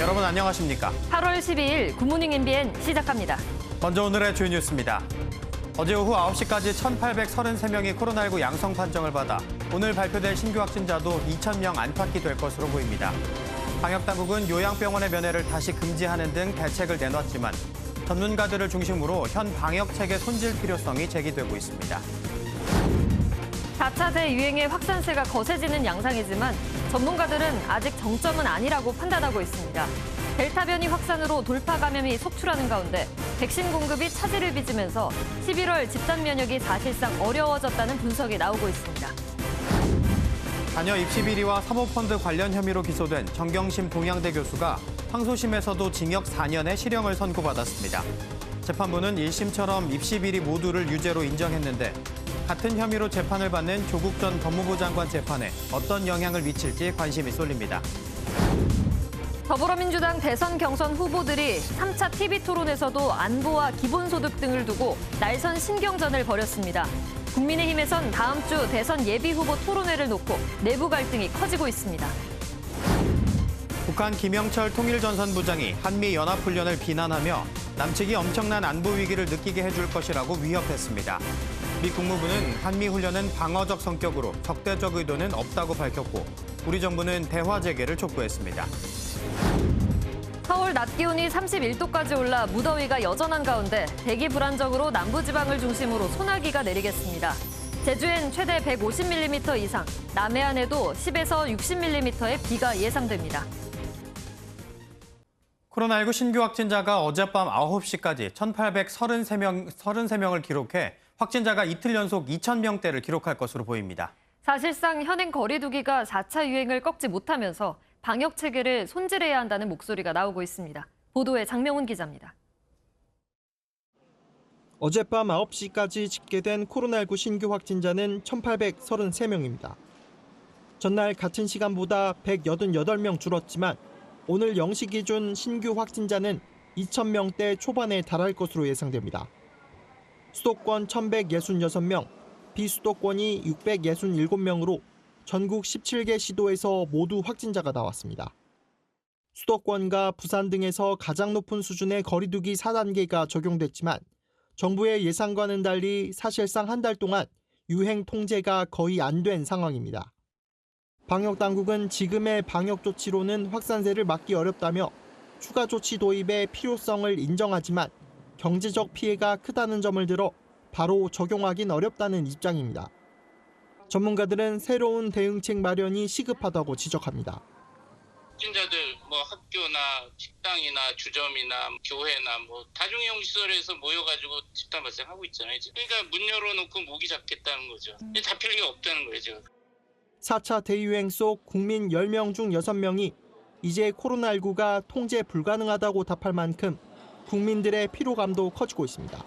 여러분 안녕하십니까? 8월 12일 굿모닝 MBN 시작합니다. 먼저 오늘의 주요 뉴스입니다. 어제 오후 9시까지 1,833명이 코로나19 양성 판정을 받아 오늘 발표될 신규 확진자도 2,000명 안팎이 될 것으로 보입니다. 방역당국은 요양병원의 면회를 다시 금지하는 등 대책을 내놨지만 전문가들을 중심으로 현 방역체계 손질 필요성이 제기되고 있습니다. 4차 대유행의 확산세가 거세지는 양상이지만 전문가들은 아직 정점은 아니라고 판단하고 있습니다. 델타 변이 확산으로 돌파 감염이 속출하는 가운데 백신 공급이 차질을 빚으면서 11월 집단 면역이 사실상 어려워졌다는 분석이 나오고 있습니다. 자녀 입시 비리와 사모펀드 관련 혐의로 기소된 정경심 동양대 교수가 항소심에서도 징역 4년의 실형을 선고받았습니다. 재판부는 1심처럼 입시 비리 모두를 유죄로 인정했는데 같은 혐의로 재판을 받는 조국 전 법무부 장관 재판에 어떤 영향을 미칠지 관심이 쏠립니다. 더불어민주당 대선 경선 후보들이 3차 TV토론에서도 안보와 기본소득 등을 두고 날선 신경전을 벌였습니다. 국민의힘에선 다음 주 대선 예비후보 토론회를 놓고 내부 갈등이 커지고 있습니다. 북한 김영철 통일전선부장이 한미연합훈련을 비난하며 남측이 엄청난 안보 위기를 느끼게 해줄 것이라고 위협했습니다. 미 국무부는 한미훈련은 방어적 성격으로 적대적 의도는 없다고 밝혔고 우리 정부는 대화 재개를 촉구했습니다. 서울 낮 기온이 31도까지 올라 무더위가 여전한 가운데 대기 불안정으로 남부지방을 중심으로 소나기가 내리겠습니다. 제주엔 최대 150mm 이상, 남해안에도 10에서 60mm의 비가 예상됩니다. 코로나19 신규 확진자가 어젯밤 9시까지 1,833명을 기록해 확진자가 이틀 연속 2,000명대를 기록할 것으로 보입니다. 사실상 현행 거리 두기가 4차 유행을 꺾지 못하면서 방역 체계를 손질해야 한다는 목소리가 나오고 있습니다. 보도에 장명훈 기자입니다. 어젯밤 9시까지 집계된 코로나19 신규 확진자는 1,833명입니다. 전날 같은 시간보다 188명 줄었지만 오늘 0시 기준 신규 확진자는 2,000명대 초반에 달할 것으로 예상됩니다. 수도권 1,166명, 비수도권이 667명으로 전국 17개 시도에서 모두 확진자가 나왔습니다. 수도권과 부산 등에서 가장 높은 수준의 거리두기 4단계가 적용됐지만 정부의 예상과는 달리 사실상 한 달 동안 유행 통제가 거의 안 된 상황입니다. 방역당국은 지금의 방역 조치로는 확산세를 막기 어렵다며 추가 조치 도입의 필요성을 인정하지만 경제적 피해가 크다는 점을 들어 바로 적용하긴 어렵다는 입장입니다. 전문가들은 새로운 대응책 마련이 시급하다고 지적합니다. 확진자들 학교나 식당이나 주점이나 교회나 다중이용 시설에서 모여가지고 집단 발생하고 있잖아요. 그러니까 문 열어놓고 모기 잡겠다는 거죠. 잡힐 리가 없다는 거예요, 지금. 4차 대유행 속 국민 10명 중 6명이 이제 코로나19가 통제 불가능하다고 답할 만큼 국민들의 피로감도 커지고 있습니다.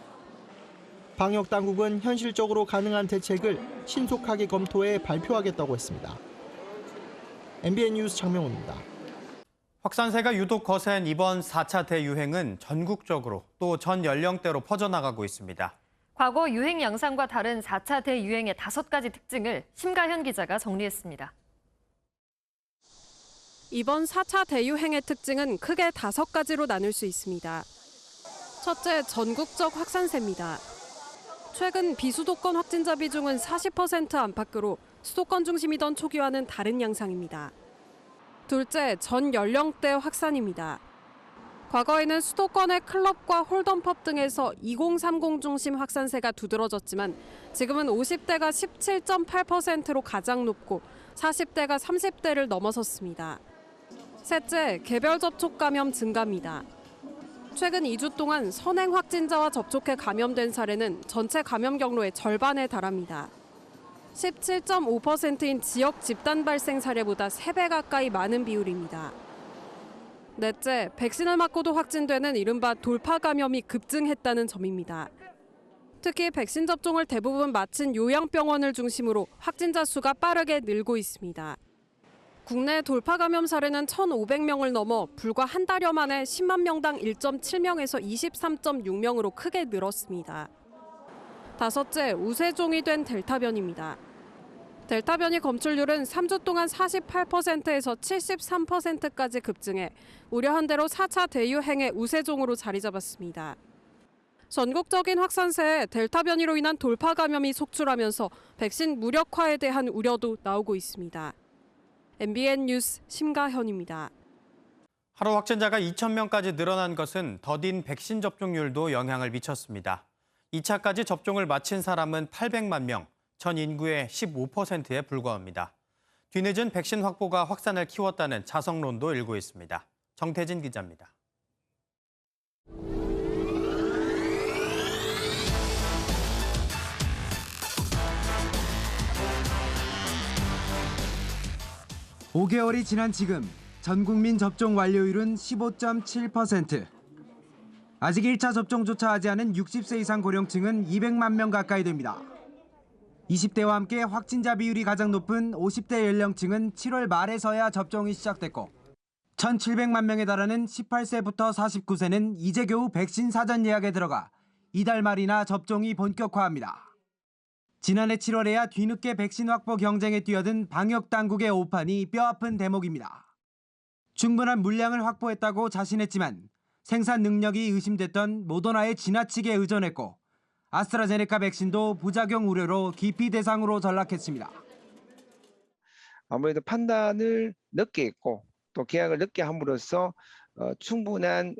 방역당국은 현실적으로 가능한 대책을 신속하게 검토해 발표하겠다고 했습니다. MBN 뉴스 장명훈입니다. 확산세가 유독 거센 이번 4차 대유행은 전국적으로 또 전 연령대로 퍼져나가고 있습니다. 과거 유행 양상과 다른 4차 대유행의 5가지 특징을 심가현 기자가 정리했습니다. 이번 4차 대유행의 특징은 크게 5가지로 나눌 수 있습니다. 첫째, 전국적 확산세입니다. 최근 비수도권 확진자 비중은 40% 안팎으로 수도권 중심이던 초기와는 다른 양상입니다. 둘째, 전 연령대 확산입니다. 과거에는 수도권의 클럽과 홀덤펍 등에서 2030 중심 확산세가 두드러졌지만 지금은 50대가 17.8%로 가장 높고 40대가 30대를 넘어섰습니다. 셋째, 개별 접촉 감염 증가입니다. 최근 2주 동안 선행 확진자와 접촉해 감염된 사례는 전체 감염 경로의 절반에 달합니다. 17.5%인 지역 집단 발생 사례보다 3배 가까이 많은 비율입니다. 넷째, 백신을 맞고도 확진되는 이른바 돌파 감염이 급증했다는 점입니다. 특히 백신 접종을 대부분 마친 요양병원을 중심으로 확진자 수가 빠르게 늘고 있습니다. 국내 돌파 감염 사례는 1,500명을 넘어 불과 한 달여 만에 10만 명당 1.7명에서 23.6명으로 크게 늘었습니다. 다섯째, 우세종이 된 델타 변이입니다. 델타 변이 검출률은 3주 동안 48%에서 73%까지 급증해 우려한 대로 4차 대유행의 우세종으로 자리 잡았습니다. 전국적인 확산세에 델타 변이로 인한 돌파 감염이 속출하면서 백신 무력화에 대한 우려도 나오고 있습니다. MBN 뉴스 심가현입니다. 하루 확진자가 2,000명까지 늘어난 것은 더딘 백신 접종률도 영향을 미쳤습니다. 2차까지 접종을 마친 사람은 800만 명, 전 인구의 15%에 불과합니다. 뒤늦은 백신 확보가 확산을 키웠다는 자성론도 일고 있습니다. 정태진 기자입니다. (5개월이) 지난 지금 전 국민 접종 완료율은 15.7%. 아직 1차 접종조차 하지 않은 60세 이상 고령층은 200만 명 가까이 됩니다. 20대와 함께 확진자 비율이 가장 높은 50대 연령층은 7월 말에서야 접종이 시작됐고 1,700만 명에 달하는 18세부터 49세는 이제 겨우 백신 사전 예약에 들어가 이달 말이나 접종이 본격화합니다. 지난해 7월에야 뒤늦게 백신 확보 경쟁에 뛰어든 방역당국의 오판이 뼈아픈 대목입니다. 충분한 물량을 확보했다고 자신했지만 생산 능력이 의심됐던 모더나에 지나치게 의존했고 아스트라제네카 백신도 부작용 우려로 기피 대상으로 전락했습니다. 아무래도 판단을 늦게 했고 또 계약을 늦게 함으로써 충분한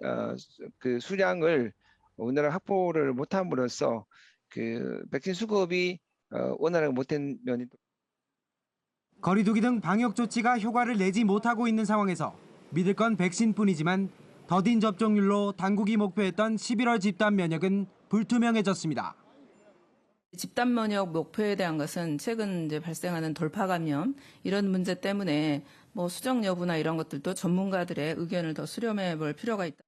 그 수량을 우리나라 확보를 못함으로써 그 백신 수급이 원활하게 못된 면이. 거리두기 등 방역 조치가 효과를 내지 못하고 있는 상황에서 믿을 건 백신뿐이지만 더딘 접종률로 당국이 목표했던 11월 집단 면역은 불투명해졌습니다. 집단 면역 목표에 대한 것은 최근 이제 발생하는 돌파 감염 이런 문제 때문에 수정 여부나 이런 것들도 전문가들의 의견을 더 수렴해 볼 필요가 있다.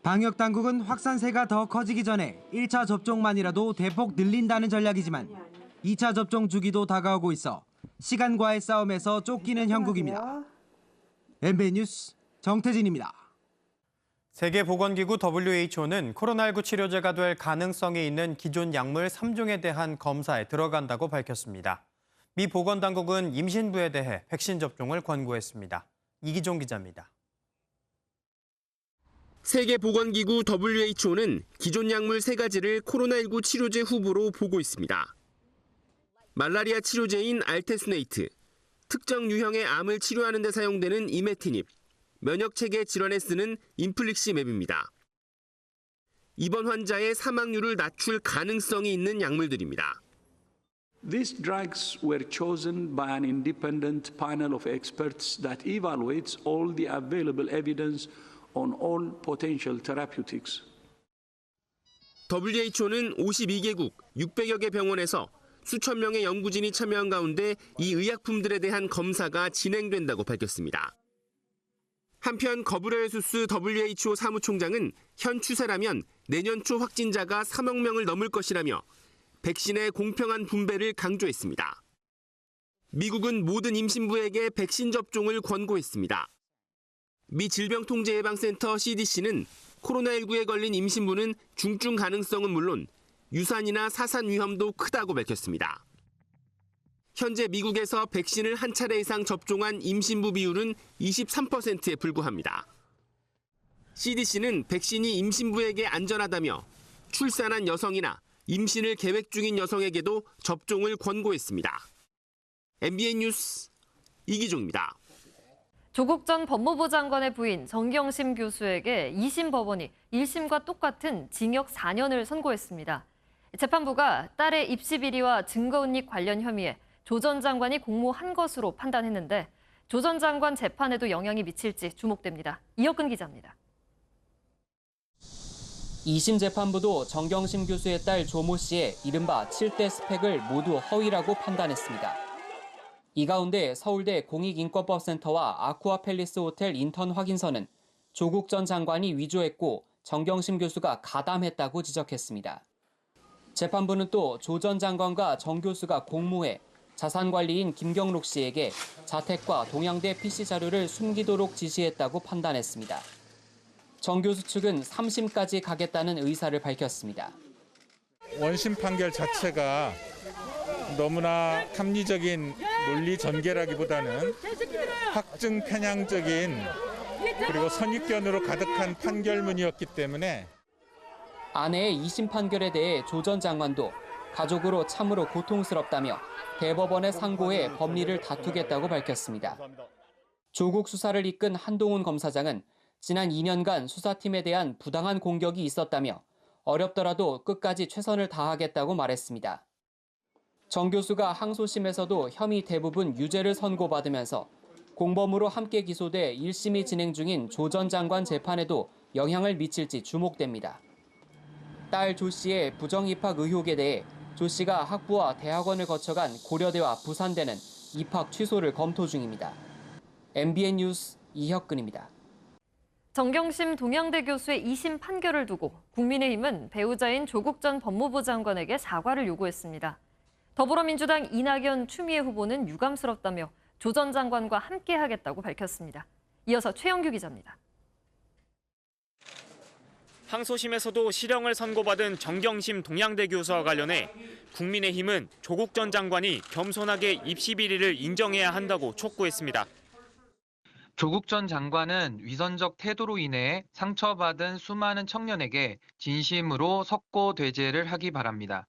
방역 당국은 확산세가 더 커지기 전에 1차 접종만이라도 대폭 늘린다는 전략이지만 2차 접종 주기도 다가오고 있어 시간과의 싸움에서 쫓기는 형국입니다. MBN 뉴스 정태진입니다. 세계보건기구 WHO는 코로나19 치료제가 될 가능성이 있는 기존 약물 3종에 대한 검사에 들어간다고 밝혔습니다. 미 보건당국은 임신부에 대해 백신 접종을 권고했습니다. 이기종 기자입니다. 세계보건기구 WHO는 기존 약물 3가지를 코로나19 치료제 후보로 보고 있습니다. 말라리아 치료제인 알테수네이트, 특정 유형의 암을 치료하는 데 사용되는 이메티닙, 면역체계 질환에 쓰는 인플릭시맵입니다. 이번 환자의 사망률을 낮출 가능성이 있는 약물들입니다. These drugs were chosen by an independent panel of experts that evaluates all the available evidence on all potential therapeutics. WHO는 52개국 600여 개 병원에서 수천 명의 연구진이 참여한 가운데 이 의약품들에 대한 검사가 진행된다고 밝혔습니다. 한편 거브레예수스 WHO 사무총장은 현 추세라면 내년 초 확진자가 3억 명을 넘을 것이라며 백신의 공평한 분배를 강조했습니다. 미국은 모든 임신부에게 백신 접종을 권고했습니다. 미 질병통제예방센터 CDC는 코로나19에 걸린 임신부는 중증 가능성은 물론 유산이나 사산 위험도 크다고 밝혔습니다. 현재 미국에서 백신을 한 차례 이상 접종한 임신부 비율은 23%에 불과합니다. CDC는 백신이 임신부에게 안전하다며 출산한 여성이나 임신을 계획 중인 여성에게도 접종을 권고했습니다. MBN 뉴스 이기종입니다. 조국 전 법무부 장관의 부인 정경심 교수에게 2심 법원이 1심과 똑같은 징역 4년을 선고했습니다. 재판부가 딸의 입시 비리와 증거은닉 관련 혐의에 조 전 장관이 공모한 것으로 판단했는데 조 전 장관 재판에도 영향이 미칠지 주목됩니다. 이혁근 기자입니다. 2심 재판부도 정경심 교수의 딸 조모 씨의 이른바 7대 스펙을 모두 허위라고 판단했습니다. 이 가운데 서울대 공익인권법센터와 아쿠아팰리스 호텔 인턴 확인서는 조국 전 장관이 위조했고 정경심 교수가 가담했다고 지적했습니다. 재판부는 또 조 전 장관과 정 교수가 공모해 자산관리인 김경록 씨에게 자택과 동양대 PC 자료를 숨기도록 지시했다고 판단했습니다. 정 교수 측은 3심까지 가겠다는 의사를 밝혔습니다. 원심 판결 자체가 너무나 합리적인 논리 전개라기보다는 확증 편향적인 그리고 선입견으로 가득한 판결문이었기 때문에 아내의 2심 판결에 대해 조 전 장관도 가족으로 참으로 고통스럽다며 대법원의 상고에 법리를 다투겠다고 밝혔습니다. 조국 수사를 이끈 한동훈 검사장은 지난 2년간 수사팀에 대한 부당한 공격이 있었다며 어렵더라도 끝까지 최선을 다하겠다고 말했습니다. 정 교수가 항소심에서도 혐의 대부분 유죄를 선고받으면서 공범으로 함께 기소돼 1심이 진행 중인 조 전 장관 재판에도 영향을 미칠지 주목됩니다. 딸 조 씨의 부정 입학 의혹에 대해 조 씨가 학부와 대학원을 거쳐간 고려대와 부산대는 입학 취소를 검토 중입니다. MBN 뉴스 이혁근입니다. 정경심 동양대 교수의 2심 판결을 두고 국민의힘은 배우자인 조국 전 법무부 장관에게 사과를 요구했습니다. 더불어민주당 이낙연 추미애 후보는 유감스럽다며 조 전 장관과 함께하겠다고 밝혔습니다. 이어서 최영규 기자입니다. 항소심에서도 실형을 선고받은 정경심 동양대 교수와 관련해 국민의힘은 조국 전 장관이 겸손하게 입시 비리를 인정해야 한다고 촉구했습니다. 조국 전 장관은 위선적 태도로 인해 상처받은 수많은 청년에게 진심으로 석고대죄를 하기 바랍니다.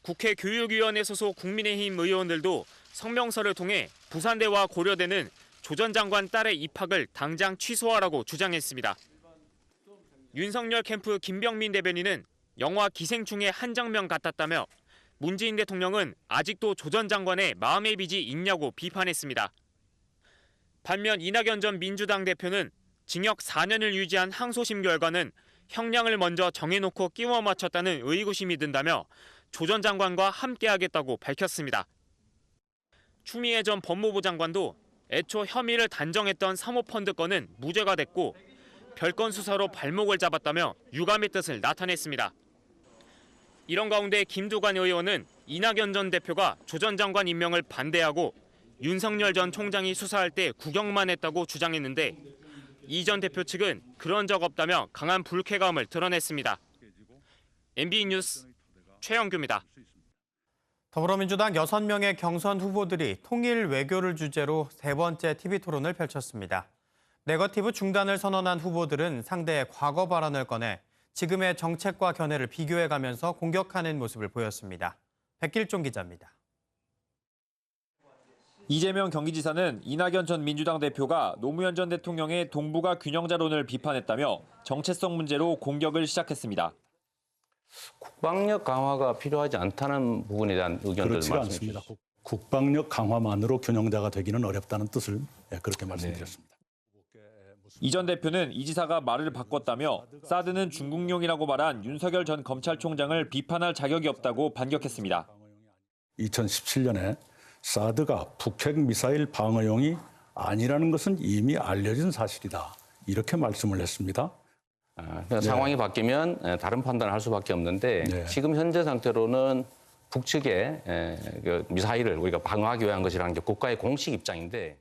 국회 교육위원회 소속 국민의힘 의원들도 성명서를 통해 부산대와 고려대는 조 전 장관 딸의 입학을 당장 취소하라고 주장했습니다. 윤석열 캠프 김병민 대변인은 영화 기생충의 한 장면 같았다며 문재인 대통령은 아직도 조 전 장관의 마음의 빚이 있냐고 비판했습니다. 반면 이낙연 전 민주당 대표는 징역 4년을 유지한 항소심 결과는 형량을 먼저 정해놓고 끼워 맞췄다는 의구심이 든다며 조 전 장관과 함께하겠다고 밝혔습니다. 추미애 전 법무부 장관도 애초 혐의를 단정했던 사모펀드 건은 무죄가 됐고 별건 수사로 발목을 잡았다며 유감의 뜻을 나타냈습니다. 이런 가운데 김두관 의원은 이낙연 전 대표가 조 전 장관 임명을 반대하고 윤석열 전 총장이 수사할 때 구경만 했다고 주장했는데 이 전 대표 측은 그런 적 없다며 강한 불쾌감을 드러냈습니다. MBN 뉴스 최영규입니다. 더불어민주당 6명의 경선 후보들이 통일 외교를 주제로 세 번째 TV토론을 펼쳤습니다. 네거티브 중단을 선언한 후보들은 상대의 과거 발언을 꺼내 지금의 정책과 견해를 비교해가면서 공격하는 모습을 보였습니다. 백길종 기자입니다. 이재명 경기지사는 이낙연 전 민주당 대표가 노무현 전 대통령의 동북아 균형자론을 비판했다며 정체성 문제로 공격을 시작했습니다. 국방력 강화가 필요하지 않다는 부분에 대한 의견들 그렇지가 말씀해 않습니다. 주십시오. 국방력 강화만으로 균형자가 되기는 어렵다는 뜻을 그렇게 말씀드렸습니다. 이 전 대표는 이 지사가 말을 바꿨다며 사드는 중국용이라고 말한 윤석열 전 검찰총장을 비판할 자격이 없다고 반격했습니다. 2017년에 사드가 북핵 미사일 방어용이 아니라는 것은 이미 알려진 사실이다. 이렇게 말씀을 했습니다. 그러니까 상황이 바뀌면 다른 판단을 할 수밖에 없는데 지금 현재 상태로는 북측의 그 미사일을 우리가 방어하기 위한 것이라는 게 국가의 공식 입장인데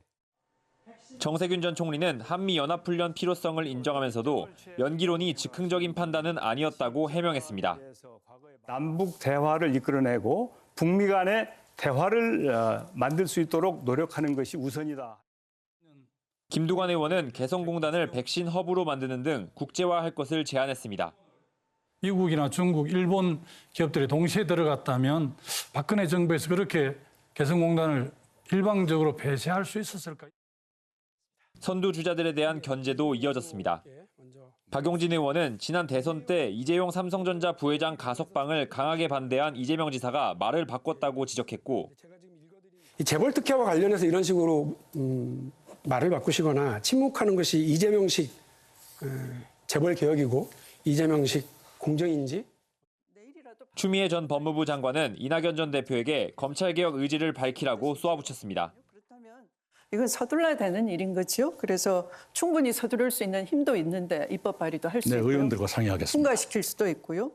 정세균 전 총리는 한미연합훈련 필요성을 인정하면서도 연기론이 즉흥적인 판단은 아니었다고 해명했습니다. 남북 대화를 이끌어내고 북미 간의 대화를 만들 수 있도록 노력하는 것이 우선이다. 김두관 의원은 개성공단을 백신 허브로 만드는 등 국제화할 것을 제안했습니다. 미국이나 중국, 일본 기업들이 동시에 들어갔다면 박근혜 정부에서 그렇게 개성공단을 일방적으로 폐쇄할 수 있었을까요? 선두 주자들에 대한 견제도 이어졌습니다. 박용진 의원은 지난 대선 때 이재용 삼성전자 부회장 가석방을 강하게 반대한 이재명 지사가 말을 바꿨다고 지적했고 재벌 특혜와 관련해서 이런 식으로 말을 바꾸시거나 침묵하는 것이 이재명식 재벌 개혁이고 이재명식 공정인지? 추미애 전 법무부 장관은 이낙연 전 대표에게 검찰개혁 의지를 밝히라고 쏘아붙였습니다. 이건 서둘러야 되는 일인 거죠. 그래서 충분히 서두를 수 있는 힘도 있는데 입법 발의도 할 수 있고요. 의원들과 상의하겠습니다. 통과시킬 수도 있고요.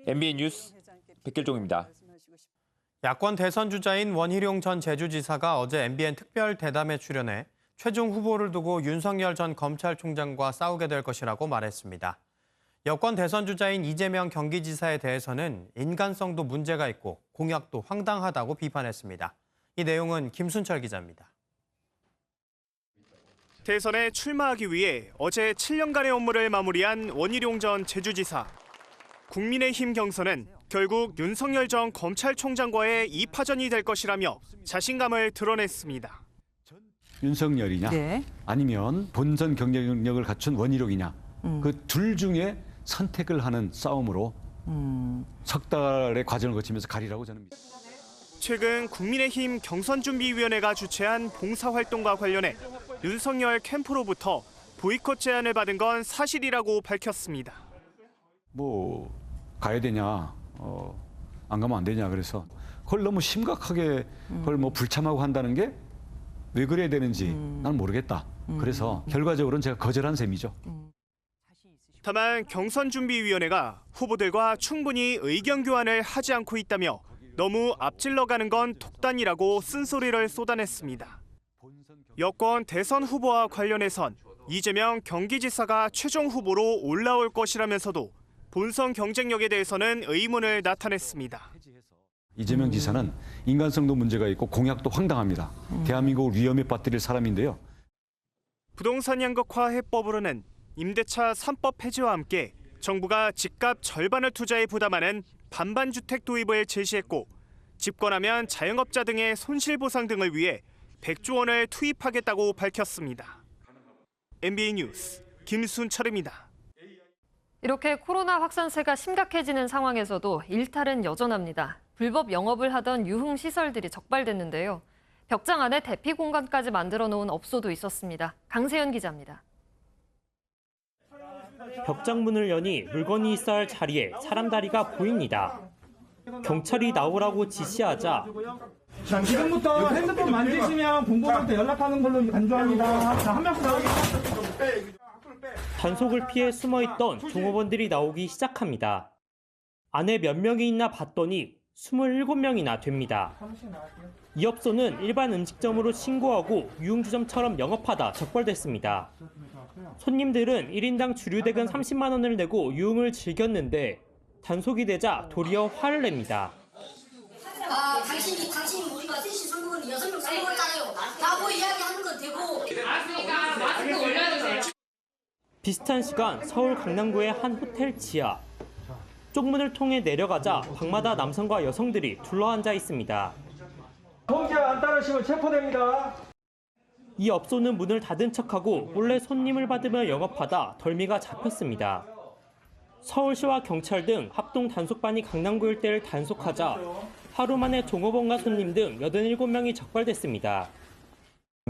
MBN 뉴스 백길종입니다. 야권 대선 주자인 원희룡 전 제주지사가 어제 MBN 특별 대담에 출연해 최종 후보를 두고 윤석열 전 검찰총장과 싸우게 될 것이라고 말했습니다. 여권 대선 주자인 이재명 경기지사에 대해서는 인간성도 문제가 있고 공약도 황당하다고 비판했습니다. 이 내용은 김순철 기자입니다. 대선에 출마하기 위해 어제 7년간의 업무를 마무리한 원희룡 전 제주지사. 국민의힘 경선은 결국 윤석열 전 검찰총장과의 2파전이 될 것이라며 자신감을 드러냈습니다. 윤석열이냐 아니면 본선 경쟁력을 갖춘 원희룡이냐 그 둘 중에 선택을 하는 싸움으로 석 달의 과정을 거치면서 가리라고 저는 믿습니다. 최근 국민의힘 경선준비위원회가 주최한 봉사활동과 관련해 윤석열 캠프로부터 보이콧 제안을 받은 건 사실이라고 밝혔습니다. 뭐 가야 되냐, 안 가면 안 되냐 그래서 그걸 너무 심각하게 그걸 뭐 불참하고 한다는 게 왜 그래야 되는지 난 모르겠다. 그래서 결과적으로는 제가 거절한 셈이죠. 다만 경선준비위원회가 후보들과 충분히 의견 교환을 하지 않고 있다며 너무 앞질러가는 건 독단이라고 쓴소리를 쏟아냈습니다. 여권 대선 후보와 관련해선 이재명 경기지사가 최종 후보로 올라올 것이라면서도 본선 경쟁력에 대해서는 의문을 나타냈습니다. 이재명 지사는 인간성도 문제가 있고 공약도 황당합니다. 대한민국을 위험에 빠뜨릴 사람인데요. 부동산 양극화 해법으로는 임대차 3법 폐지와 함께 정부가 집값 절반을 투자에 부담하는 반반주택 도입을 제시했고 집권하면 자영업자 등의 손실보상 등을 위해 100조 원을 투입하겠다고 밝혔습니다. MBN 뉴스 김순철입니다. 이렇게 코로나 확산세가 심각해지는 상황에서도 일탈은 여전합니다. 불법 영업을 하던 유흥시설들이 적발됐는데요. 벽장 안에 대피 공간까지 만들어 놓은 업소도 있었습니다. 강세현 기자입니다. 벽장 문을 여니 물건이 있어야 할 자리에 사람 다리가 보입니다. 경찰이 나오라고 지시하자 자, 지금부터 핸드폰 만지시면 공공한테 연락하는 걸로 간주합니다. 자, 한 명씩 나오겠습니다. 단속을 피해 숨어있던 종업원들이 나오기 시작합니다. 안에 몇 명이 있나 봤더니 27명이나 됩니다. 이 업소는 일반 음식점으로 신고하고 유흥주점처럼 영업하다 적발됐습니다. 손님들은 1인당 주류대금 30만 원을 내고 유흥을 즐겼는데 단속이 되자 도리어 화를 냅니다. 당신이 우리가 셋이 선거는 6명 선거했잖아요. 라고 이야기하는 건 되고. 마스크 올려주세요. 비슷한 시간 서울 강남구의 한 호텔 지하. 쪽문을 통해 내려가자 방마다 남성과 여성들이 둘러앉아 있습니다. 공개 안 따르시면 체포됩니다. 이 업소는 문을 닫은 척하고 몰래 손님을 받으며 영업하다 덜미가 잡혔습니다. 서울시와 경찰 등 합동 단속반이 강남구 일대를 단속하자 하루 만에 종업원과 손님 등 87명이 적발됐습니다.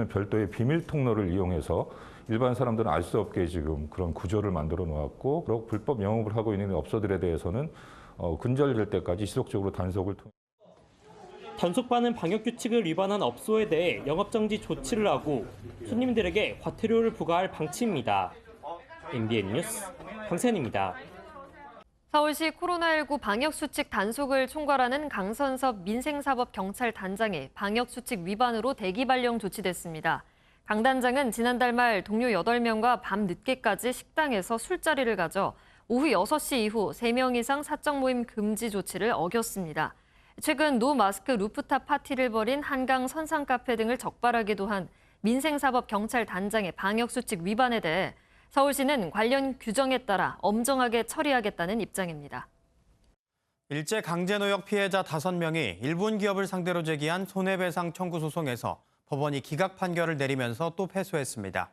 별도의 비밀 통로를 이용해서 일반 사람들은 알 수 없게 지금 그런 구조를 만들어 놓았고, 그리고 불법 영업을 하고 있는 업소들에 대해서는 근절될 때까지 지속적으로 단속을 통해. 단속반은 방역규칙을 위반한 업소에 대해 영업정지 조치를 하고 손님들에게 과태료를 부과할 방침입니다. MBN 뉴스 강세현입니다. 서울시 코로나19 방역수칙 단속을 총괄하는 강선섭 민생사법경찰단장이 방역수칙 위반으로 대기 발령 조치됐습니다. 강 단장은 지난달 말 동료 8명과 밤 늦게까지 식당에서 술자리를 가져 오후 6시 이후 3명 이상 사적 모임 금지 조치를 어겼습니다. 최근 노 마스크 루프탑 파티를 벌인 한강 선상카페 등을 적발하기도 한 민생사법경찰단장의 방역수칙 위반에 대해 서울시는 관련 규정에 따라 엄정하게 처리하겠다는 입장입니다. 일제 강제노역 피해자 5명이 일본 기업을 상대로 제기한 손해배상 청구 소송에서 법원이 기각 판결을 내리면서 또 패소했습니다.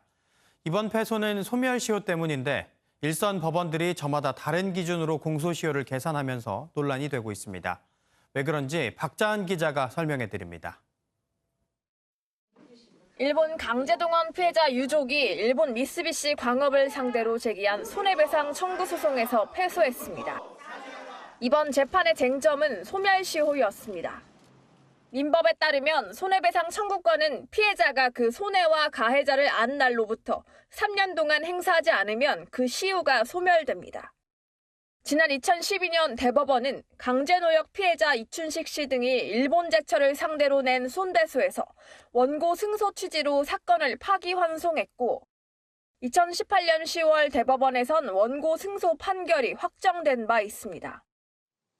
이번 패소는 소멸시효 때문인데 일선 법원들이 저마다 다른 기준으로 공소시효를 계산하면서 논란이 되고 있습니다. 왜 그런지 박자은 기자가 설명해드립니다. 일본 강제동원 피해자 유족이 일본 미쓰비시 광업을 상대로 제기한 손해배상 청구 소송에서 패소했습니다. 이번 재판의 쟁점은 소멸시효였습니다. 민법에 따르면 손해배상 청구권은 피해자가 그 손해와 가해자를 안 날로부터 3년 동안 행사하지 않으면 그 시효가 소멸됩니다. 지난 2012년 대법원은 강제노역 피해자 이춘식 씨 등이 일본 제철을 상대로 낸 손배소에서 원고 승소 취지로 사건을 파기환송했고 2018년 10월 대법원에선 원고 승소 판결이 확정된 바 있습니다.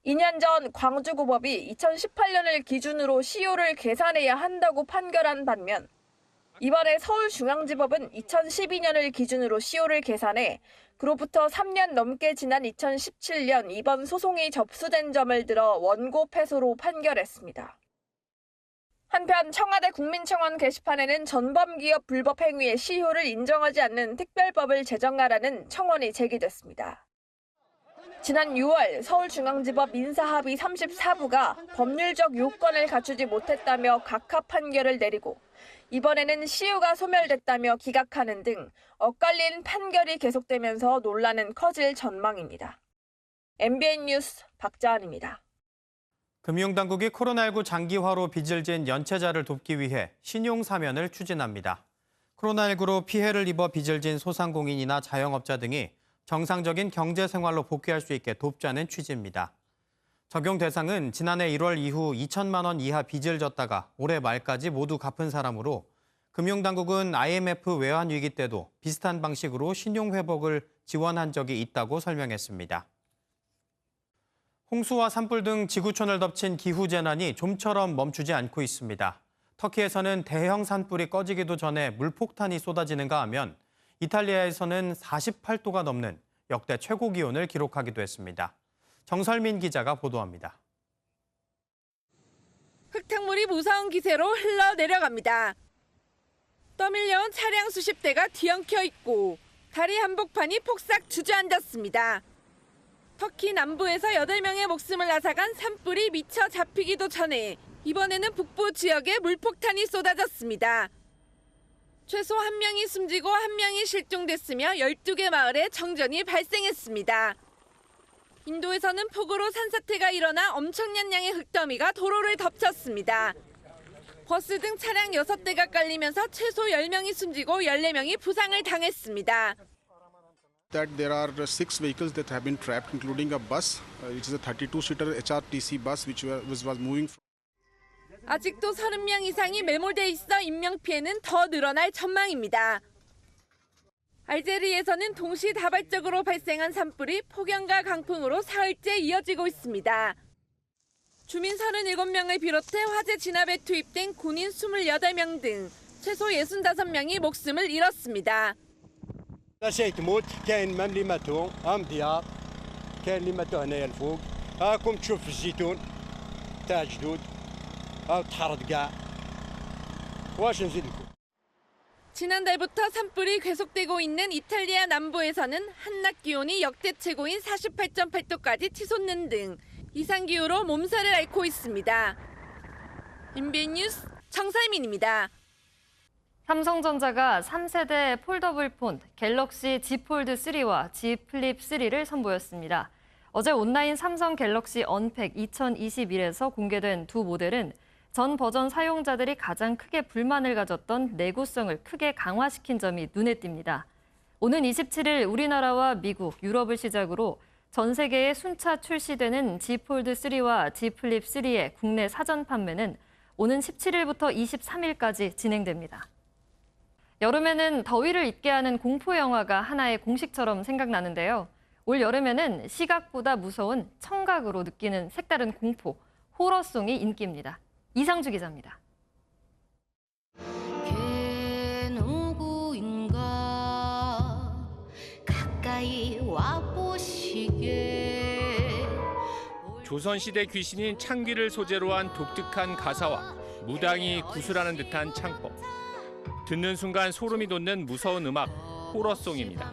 2년 전 광주고법이 2018년을 기준으로 시효를 계산해야 한다고 판결한 반면 이번에 서울중앙지법은 2012년을 기준으로 시효를 계산해 그로부터 3년 넘게 지난 2017년 이번 소송이 접수된 점을 들어 원고 패소로 판결했습니다. 한편 청와대 국민청원 게시판에는 전범기업 불법 행위의 시효를 인정하지 않는 특별법을 제정하라는 청원이 제기됐습니다. 지난 6월 서울중앙지법 민사합의 34부가 법률적 요건을 갖추지 못했다며 각하 판결을 내리고 이번에는 시효가 소멸됐다며 기각하는 등 엇갈린 판결이 계속되면서 논란은 커질 전망입니다. MBN 뉴스 박자은입니다. 금융당국이 코로나19 장기화로 빚을 진 연체자를 돕기 위해 신용사면을 추진합니다. 코로나19로 피해를 입어 빚을 진 소상공인이나 자영업자 등이 정상적인 경제생활로 복귀할 수 있게 돕자는 취지입니다. 적용 대상은 지난해 1월 이후 2천만 원 이하 빚을 졌다가 올해 말까지 모두 갚은 사람으로 금융당국은 IMF 외환위기 때도 비슷한 방식으로 신용회복을 지원한 적이 있다고 설명했습니다. 홍수와 산불 등 지구촌을 덮친 기후재난이 좀처럼 멈추지 않고 있습니다. 터키에서는 대형 산불이 꺼지기도 전에 물폭탄이 쏟아지는가 하면 이탈리아에서는 48도가 넘는 역대 최고 기온을 기록하기도 했습니다. 정설민 기자가 보도합니다. 흙탕물이 무서운 기세로 흘러내려갑니다. 떠밀려온 차량 수십 대가 뒤엉켜 있고 다리 한복판이 폭삭 주저앉았습니다. 터키 남부에서 8명의 목숨을 앗아간 산불이 미쳐 잡히기도 전에 이번에는 북부 지역에 물폭탄이 쏟아졌습니다. 최소 1명이 숨지고 1명이 실종됐으며 12개 마을에 정전이 발생했습니다. 인도에서는 폭우로 산사태가 일어나 엄청난 양의 흙더미가 도로를 덮쳤습니다. 버스 등 차량 6대가 깔리면서 최소 10명이 숨지고 14명이 부상을 당했습니다. That there are 6 vehicles that have been trapped, including a bus. It is a 32-seater HRTC bus which was moving. 아직도 30명 이상이 매몰돼 있어 인명피해는 더 늘어날 전망입니다. 알제리에서는 동시다발적으로 발생한 산불이 폭염과 강풍으로 사흘째 이어지고 있습니다. 주민 37명을 비롯해 화재 진압에 투입된 군인 28명 등 최소 65명이 목숨을 잃었습니다. شيء تموت كاين اللي ماتوا ديار كاين اللي ماتوا هنايا الفوق راكم تشوف الزيتون تاع جدود تحرد كاع واش نزيد لكم. 지난달부터 산불이 계속되고 있는 이탈리아 남부에서는 한낮 기온이 역대 최고인 48.8도까지 치솟는 등 이상기후로 몸살을 앓고 있습니다. MBN 뉴스 정설민입니다. 삼성전자가 3세대 폴더블 폰 갤럭시 Z 폴드 3와 Z 플립 3를 선보였습니다. 어제 온라인 삼성 갤럭시 언팩 2021에서 공개된 두 모델은 전 버전 사용자들이 가장 크게 불만을 가졌던 내구성을 크게 강화시킨 점이 눈에 띕니다. 오는 27일 우리나라와 미국, 유럽을 시작으로 전 세계에 순차 출시되는 Z 폴드 3와 Z 플립 3의 국내 사전 판매는 오는 17일부터 23일까지 진행됩니다. 여름에는 더위를 잊게 하는 공포 영화가 하나의 공식처럼 생각나는데요. 올 여름에는 시각보다 무서운 청각으로 느끼는 색다른 공포, 호러송이 인기입니다. 이상주 기자입니다. 가까이 와보시게. 조선시대 귀신인 창귀를 소재로 한 독특한 가사와 무당이 구슬하는 듯한 창법. 듣는 순간 소름이 돋는 무서운 음악, 호러송입니다.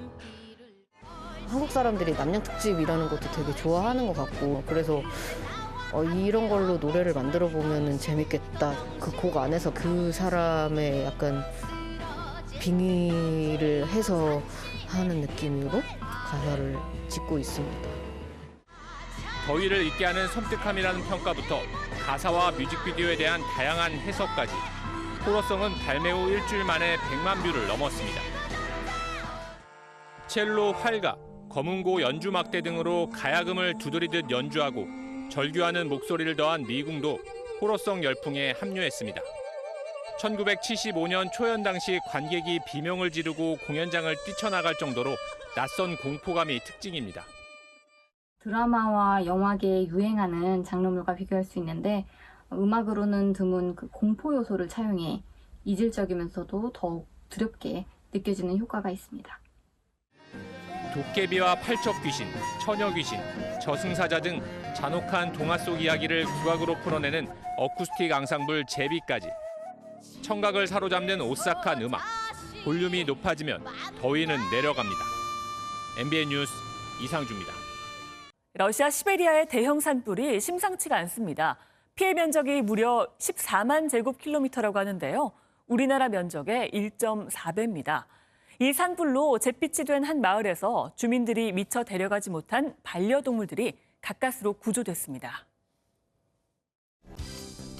한국 사람들이 남양 특집 이라는 것도 되게 좋아하는 것 같고 그래서 이런 걸로 노래를 만들어 보면 재밌겠다. 그 곡 안에서 그 사람의 약간 빙의를 해서 하는 느낌으로 가사를 짓고 있습니다. 더위를 잊게 하는 섬뜩함이라는 평가부터 가사와 뮤직비디오에 대한 다양한 해석까지 호러송은 발매 후 일주일 만에 100만 뷰를 넘었습니다. 첼로, 활가, 검은고 연주 막대 등으로 가야금을 두드리듯 연주하고 절규하는 목소리를 더한 미궁도 호러송 열풍에 합류했습니다. 1975년 초연 당시 관객이 비명을 지르고 공연장을 뛰쳐나갈 정도로 낯선 공포감이 특징입니다. 드라마와 영화계에 유행하는 장르물과 비교할 수 있는데 음악으로는 드문 그 공포 요소를 차용해 이질적이면서도 더욱 두렵게 느껴지는 효과가 있습니다. 도깨비와 팔척 귀신, 처녀 귀신, 저승사자 등 잔혹한 동화 속 이야기를 국악으로 풀어내는 어쿠스틱 앙상블 제비까지. 청각을 사로잡는 오싹한 음악. 볼륨이 높아지면 더위는 내려갑니다. MBN 뉴스 이상주입니다. 러시아 시베리아의 대형 산불이 심상치가 않습니다. 피해 면적이 무려 14만 제곱킬로미터라고 하는데요. 우리나라 면적의 1.4배입니다. 이 산불로 잿빛이 된 한 마을에서 주민들이 미처 데려가지 못한 반려동물들이 가까스로 구조됐습니다.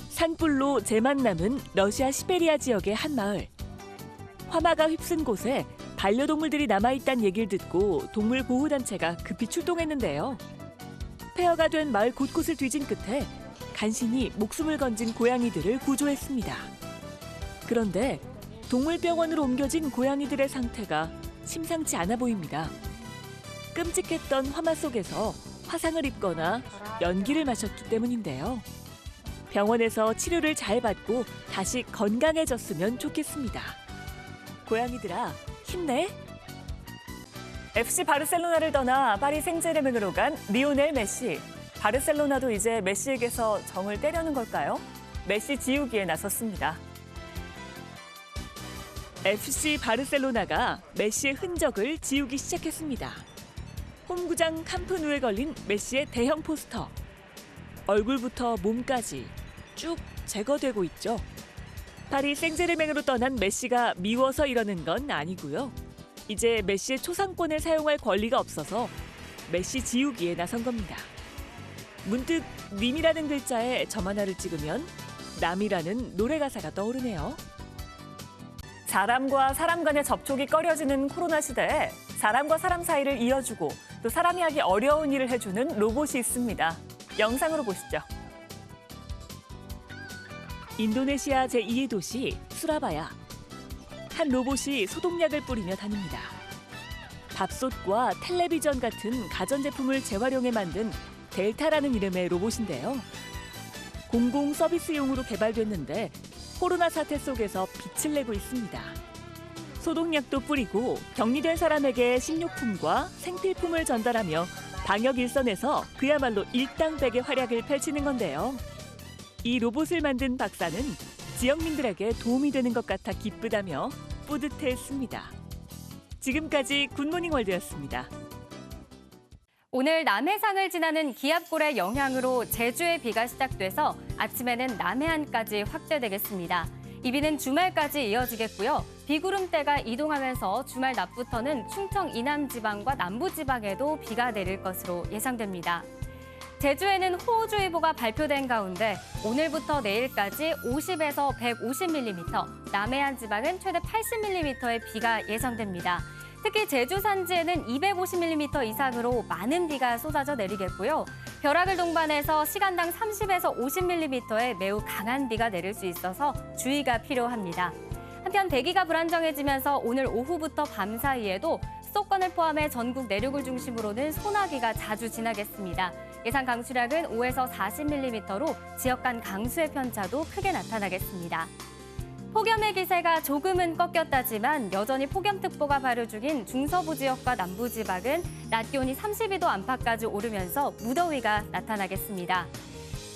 산불로 재만 남은 러시아 시베리아 지역의 한 마을. 화마가 휩쓴 곳에 반려동물들이 남아있다는 얘기를 듣고 동물보호단체가 급히 출동했는데요. 폐허가 된 마을 곳곳을 뒤진 끝에 간신히 목숨을 건진 고양이들을 구조했습니다. 그런데 동물병원으로 옮겨진 고양이들의 상태가 심상치 않아 보입니다. 끔찍했던 화마 속에서 화상을 입거나 연기를 마셨기 때문인데요. 병원에서 치료를 잘 받고 다시 건강해졌으면 좋겠습니다. 고양이들아, 힘내! FC 바르셀로나를 떠나 파리 생제르맹으로 간 리오넬 메시. 바르셀로나도 이제 메시에게서 정을 떼려는 걸까요? 메시 지우기에 나섰습니다. FC 바르셀로나가 메시의 흔적을 지우기 시작했습니다. 홈구장 캄프누에 걸린 메시의 대형 포스터. 얼굴부터 몸까지 쭉 제거되고 있죠. 파리 생제르맹으로 떠난 메시가 미워서 이러는 건 아니고요. 이제 메시의 초상권을 사용할 권리가 없어서 메시 지우기에 나선 겁니다. 문득 님이라는 글자에 점 하나를 찍으면 남이라는 노래 가사가 떠오르네요. 사람과 사람 간의 접촉이 꺼려지는 코로나 시대에 사람과 사람 사이를 이어주고 또 사람이 하기 어려운 일을 해주는 로봇이 있습니다. 영상으로 보시죠. 인도네시아 제2의 도시 수라바야. 한 로봇이 소독약을 뿌리며 다닙니다. 밥솥과 텔레비전 같은 가전제품을 재활용해 만든 델타라는 이름의 로봇인데요. 공공 서비스용으로 개발됐는데 코로나 사태 속에서 빛을 내고 있습니다. 소독약도 뿌리고 격리된 사람에게 식료품과 생필품을 전달하며 방역 일선에서 그야말로 일당백의 활약을 펼치는 건데요. 이 로봇을 만든 박사는 지역민들에게 도움이 되는 것 같아 기쁘다며 뿌듯해했습니다. 지금까지 굿모닝 월드였습니다. 오늘 남해상을 지나는 기압골의 영향으로 제주에 비가 시작돼서 아침에는 남해안까지 확대되겠습니다. 이 비는 주말까지 이어지겠고요. 비구름대가 이동하면서 주말 낮부터는 충청 이남 지방과 남부 지방에도 비가 내릴 것으로 예상됩니다. 제주에는 호우주의보가 발표된 가운데 오늘부터 내일까지 50에서 150mm, 남해안 지방은 최대 80mm의 비가 예상됩니다. 특히 제주 산지에는 250mm 이상으로 많은 비가 쏟아져 내리겠고요. 벼락을 동반해서 시간당 30에서 50mm의 매우 강한 비가 내릴 수 있어서 주의가 필요합니다. 한편 대기가 불안정해지면서 오늘 오후부터 밤 사이에도 수도권을 포함해 전국 내륙을 중심으로는 소나기가 자주 지나겠습니다. 예상 강수량은 5에서 40mm로 지역 간 강수의 편차도 크게 나타나겠습니다. 폭염의 기세가 조금은 꺾였다지만 여전히 폭염특보가 발효 중인 중서부 지역과 남부 지방은 낮 기온이 32도 안팎까지 오르면서 무더위가 나타나겠습니다.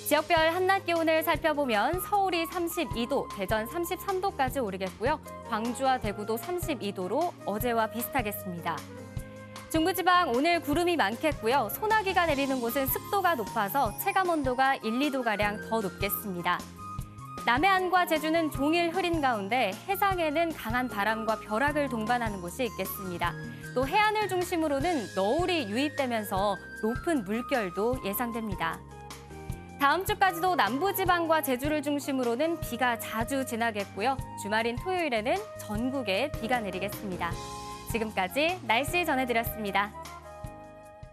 지역별 한낮 기온을 살펴보면 서울이 32도, 대전 33도까지 오르겠고요. 광주와 대구도 32도로 어제와 비슷하겠습니다. 중부지방 오늘 구름이 많겠고요. 소나기가 내리는 곳은 습도가 높아서 체감온도가 1, 2도가량 더 높겠습니다. 남해안과 제주는 종일 흐린 가운데 해상에는 강한 바람과 벼락을 동반하는 곳이 있겠습니다. 또 해안을 중심으로는 너울이 유입되면서 높은 물결도 예상됩니다. 다음 주까지도 남부지방과 제주를 중심으로는 비가 자주 지나겠고요. 주말인 토요일에는 전국에 비가 내리겠습니다. 지금까지 날씨 전해드렸습니다.